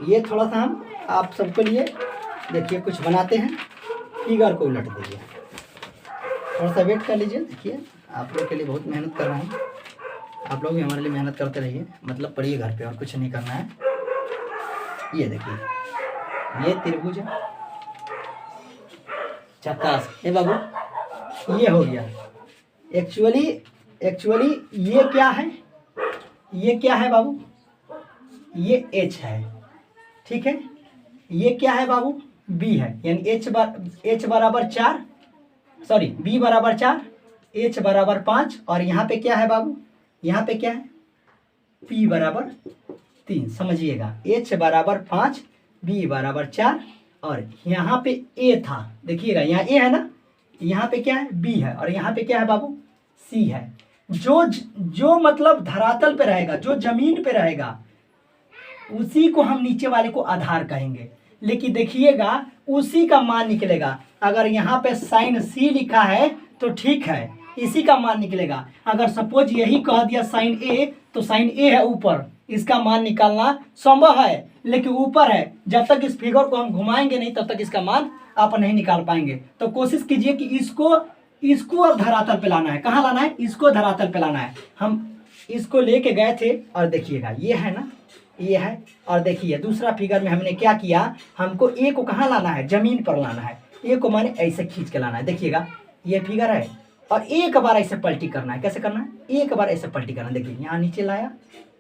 ये थोड़ा सा हम आप सबके लिए देखिए कुछ बनाते हैं। फिगर को उलट दीजिए, थोड़ा सा वेट कर लीजिए। देखिए आप लोग के लिए बहुत मेहनत कर रहे हैं, आप लोग भी हमारे लिए मेहनत करते रहिए। मतलब पढ़िए घर पे, और कुछ नहीं करना है। ये देखिए, ये त्रिभुज है, चक्कास है बाबू, ये हो गया। एक्चुअली ये क्या है, ये क्या है बाबू, ये एच है, ठीक है। ये क्या है बाबू, बी है, यानी एच बराबर 4, सॉरी बी बराबर 4, एच बराबर 5। और यहाँ पे क्या है बाबू, यहाँ पे क्या है, पी बराबर 3। समझिएगा, एच बराबर 5, बी बराबर 4 और यहाँ पे ए था। देखिएगा यहाँ ए है ना, यहाँ पे क्या है, बी है, और यहाँ पे क्या है बाबू, सी है। जो मतलब धरातल पे रहेगा, जो जमीन पे रहेगा, उसी को हम नीचे वाले को आधार कहेंगे। लेकिन देखिएगा उसी का मान निकलेगा। अगर यहाँ पे साइन सी लिखा है तो ठीक है, इसी का मान निकलेगा। अगर सपोज यही कह दिया साइन ए, तो साइन ए है ऊपर, इसका मान निकालना संभव है लेकिन ऊपर है। जब तक इस फिगर को हम घुमाएंगे नहीं तब तक इसका मान आप नहीं निकाल पाएंगे। तो कोशिश कीजिए कि इसको इसको अब धरातल पे लाना है। कहाँ लाना है? इसको धरातल पे लाना है। हम इसको लेके गए थे और देखिएगा ये है ना, ये है, और देखिए दूसरा फिगर में हमने क्या किया, हमको ए को कहाँ लाना है? जमीन पर लाना है। ए को माने ऐसे खींच के लाना है। देखिएगा ये फिगर है और एक बार ऐसे पलटी करना है। कैसे करना है? एक बार ऐसे पलटी करना है। देखिए यहाँ नीचे लाया,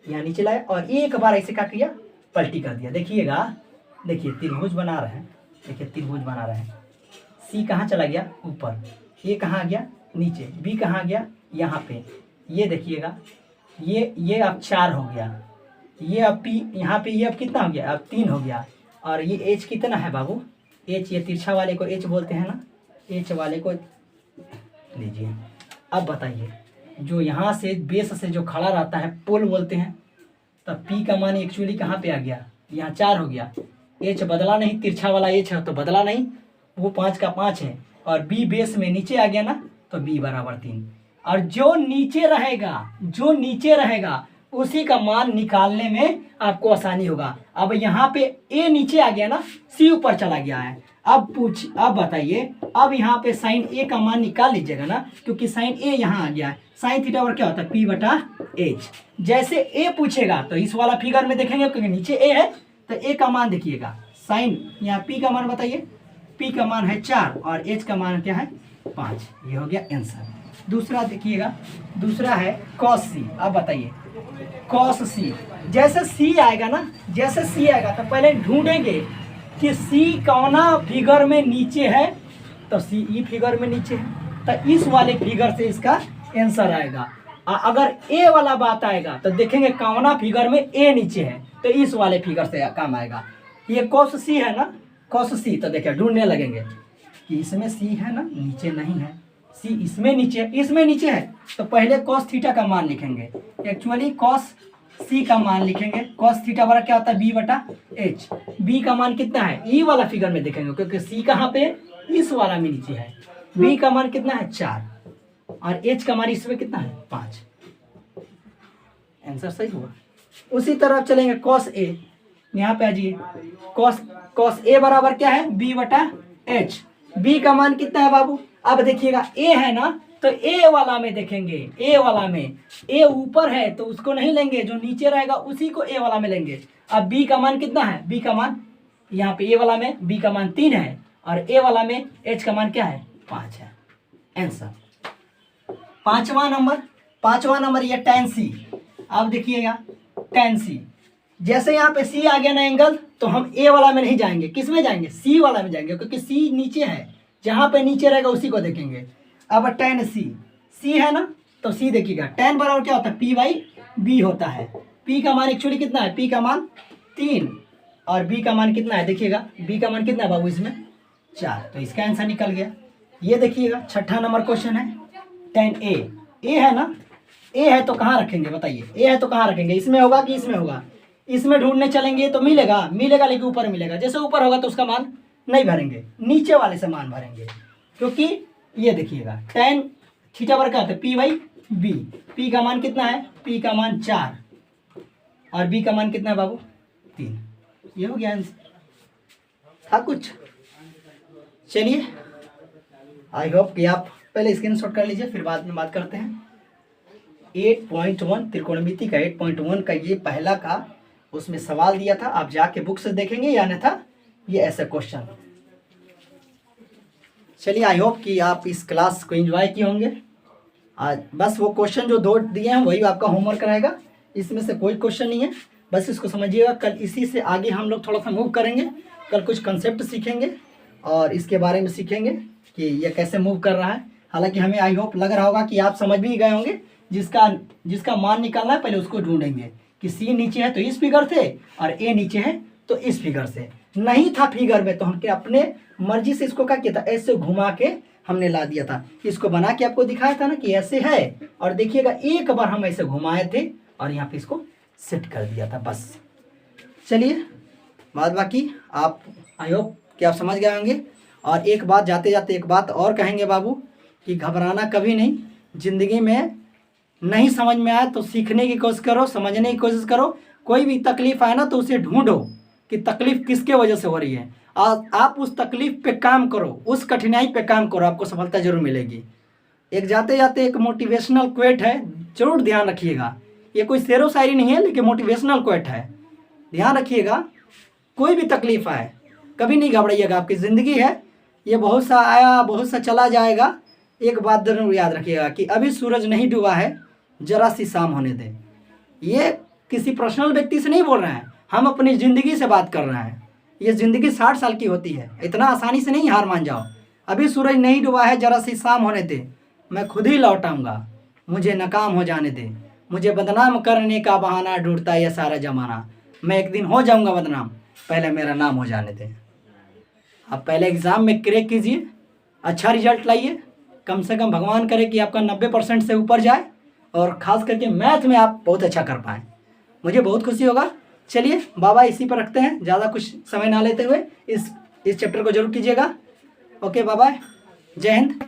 यहाँ नीचे लाया और एक बार ऐसे क्या किया? पलटी कर दिया। देखिएगा, देखिए त्रिभुज बना रहे हैं। देखिए त्रिभुज बना रहे हैं। सी कहाँ चला गया? ऊपर। ए कहाँ आ गया? नीचे। बी कहाँ आ गया? यहाँ पे। ये देखिएगा, ये अब 4 हो गया। ये अब पी यहाँ पे, ये अब कितना हो गया? अब 3 हो गया। और ये एच कितना है बाबू? एच, ये तिरछा वाले को एच बोलते हैं ना, एच वाले को लीजिए। अब बताइए, जो यहाँ से बेस से जो खड़ा रहता है पोल बोलते हैं, तब पी का मान एक्चुअली कहाँ पे आ गया? यहाँ 4 हो गया। एच बदला नहीं, तिरछा वाला एच है तो बदला नहीं, वो 5 का 5 है। और बी बेस में नीचे आ गया ना, तो बी बराबर 3। और जो नीचे रहेगा उसी का मान निकालने में आपको आसानी होगा। अब यहाँ पे ए नीचे आ गया ना, सी ऊपर चला गया है। अब बताइए, अब यहाँ पे साइन ए का मान निकाल लीजिएगा ना, क्योंकि साइन ए यहाँ आ गया है। साइन थीटा और क्या होता है? पी बटा एच। जैसे ए पूछेगा तो इस वाला फिगर में देखेंगे, क्योंकि नीचे ए है तो ए का मान देखिएगा। साइन यहाँ पी का मान बताइए, पी का मान है 4 और एच का मान क्या है? 5। ये हो गया आंसर। दूसरा देखिएगा, दूसरा है कॉस सी। अब बताइए कॉस सी, जैसे सी आएगा ना, जैसे सी आएगा तो पहले ढूंढेंगे कि सी कौना फिगर में नीचे है, तो सी ई फिगर में नीचे है, तो इस वाले फिगर से इसका आंसर आएगा। अगर ए वाला बात आएगा तो देखेंगे कौना फिगर में ए नीचे है, तो इस वाले फिगर से काम आएगा। ये कॉस सी है ना, कॉस सी, तो देखिए ढूंढने लगेंगे कि इसमें सी है ना, नीचे नहीं है, सी इसमें नीचे है, तो पहले कॉस थीटा का मान लिखेंगे। एक्चुअली कॉस सी का मान लिखेंगे। कॉस थीटा बराबर क्या होता है? बी बटा एच। बी का मान कितना है? ई वाला फिगर में देखेंगे, क्योंकि सी कहाँ पे? इस वाला में नीचे है। बी का मान कितना है? 4 और एच का मान इसमें कितना है? 5। आंसर सही हुआ। उसी तरह चलेंगे कॉस ए, यहाँ पे आ जाइए। कॉस ए बराबर क्या है? बी बटा एच। बी का मान कितना है बाबू? अब देखिएगा ए है ना, तो ए वाला में देखेंगे, ए वाला में ए ऊपर है तो उसको नहीं लेंगे, जो नीचे रहेगा उसी को ए वाला में लेंगे। अब बी का मान कितना है? बी का मान यहाँ पे ए वाला में बी का मान 3 है और ए वाला में एच का मान क्या है? 5 है। आंसर। पांचवा नंबर ये tan सी। अब देखिएगा tan सी, जैसे यहाँ पे सी आ गया ना एंगल, तो हम ए वाला में नहीं जाएंगे, किस में जाएंगे? सी वाला में जाएंगे, क्योंकि सी नीचे है, जहाँ पे नीचे रहेगा उसी को देखेंगे। अब tan सी है ना, तो सी देखिएगा tan बराबर क्या होता है? पी बाई बी होता है। पी का मान एक्चुअली कितना है? पी का मान 3 और बी का मान कितना है? देखिएगा बी का मान कितना है बाबू? इसमें 4, तो इसका आंसर निकल गया। ये देखिएगा छठा नंबर क्वेश्चन है tan ए है ना, ए है तो कहाँ रखेंगे बताइए? ए है तो कहाँ रखेंगे? इसमें होगा कि इसमें होगा? इसमें ढूंढने चलेंगे तो मिलेगा लेकिन ऊपर मिलेगा। जैसे ऊपर होगा तो उसका मान नहीं भरेंगे, नीचे वाले से मान भरेंगे, क्योंकि ये देखिएगा tan थीटा बराबर क्या होता है? P by B. पी का मान कितना है? पी का मान 4 और बी का मान कितना है बाबू? 3। ये हो गया आंसर। था कुछ? चलिए, आई होप कि आप पहले स्क्रीनशॉट कर लीजिए, फिर बाद में बात करते हैं। 8.1 त्रिकोणमिति का 8.1 का ये पहला का उसमें सवाल दिया था, आप जाके बुक से देखेंगे या नहीं था ये ऐसा क्वेश्चन। चलिए, आई होप कि आप इस क्लास को एंजॉय किए होंगे। आज बस वो क्वेश्चन जो 2 दिए हैं वही आपका होमवर्क रहेगा, इसमें से कोई क्वेश्चन नहीं है, बस इसको समझिएगा। कल इसी से आगे हम लोग थोड़ा सा मूव करेंगे। कल कुछ कंसेप्ट सीखेंगे और इसके बारे में सीखेंगे कि ये कैसे मूव कर रहा है। हालांकि हमें आई होप लग रहा होगा कि आप समझ भी गए होंगे। जिसका मान निकालना है पहले उसको ढूंढेंगे कि सी नीचे है तो इस फिगर से और ए नीचे है तो इस फिगर से। नहीं था फिगर में तो हमने अपने मर्जी से इसको क्या किया था? ऐसे घुमा के हमने ला दिया था। इसको बना के आपको दिखाया था ना कि ऐसे है, और देखिएगा एक बार हम ऐसे घुमाए थे और यहाँ पे इसको सेट कर दिया था। बस चलिए, बाद बाकी आप आई होप कि आप समझ गए होंगे। और एक बात जाते जाते एक बात और कहेंगे बाबू कि घबराना कभी नहीं। ज़िंदगी में नहीं समझ में आए तो सीखने की कोशिश करो, समझने की कोशिश करो। कोई भी तकलीफ आए ना तो उसे ढूंढो कि तकलीफ किसके वजह से हो रही है। आप उस तकलीफ पे काम करो, उस कठिनाई पे काम करो, आपको सफलता जरूर मिलेगी। एक जाते जाते एक मोटिवेशनल क्वेट है, जरूर ध्यान रखिएगा। ये कोई शेरो शायरी नहीं है, लेकिन मोटिवेशनल क्वेट है। ध्यान रखिएगा, कोई भी तकलीफ आए कभी नहीं घबराइएगा। आपकी ज़िंदगी है, ये बहुत सा आया बहुत सा चला जाएगा। एक बात जरूर याद रखिएगा कि अभी सूरज नहीं डूबा है, जरा सी शाम होने दें। ये किसी पर्सनल व्यक्ति से नहीं बोल रहे हैं, हम अपनी ज़िंदगी से बात कर रहे हैं। ये ज़िंदगी 60 साल की होती है, इतना आसानी से नहीं हार मान जाओ। अभी सूरज नहीं डूबा है, जरा सी शाम होने दे, मैं खुद ही लौट आऊँगा, मुझे नाकाम हो जाने दे। मुझे बदनाम करने का बहाना ढूंढता है ये सारा ज़माना, मैं एक दिन हो जाऊँगा बदनाम, पहले मेरा नाम हो जाने दे। आप पहले एग्ज़ाम में क्रैक कीजिए, अच्छा रिजल्ट लाइए, कम से कम भगवान करे कि आपका 90% से ऊपर जाए, और ख़ास करके मैथ में आप बहुत अच्छा कर पाएँ, मुझे बहुत खुशी होगा। चलिए बाबा इसी पर रखते हैं, ज़्यादा कुछ समय ना लेते हुए इस चैप्टर को जरूर कीजिएगा। ओके बाबा, जय हिंद।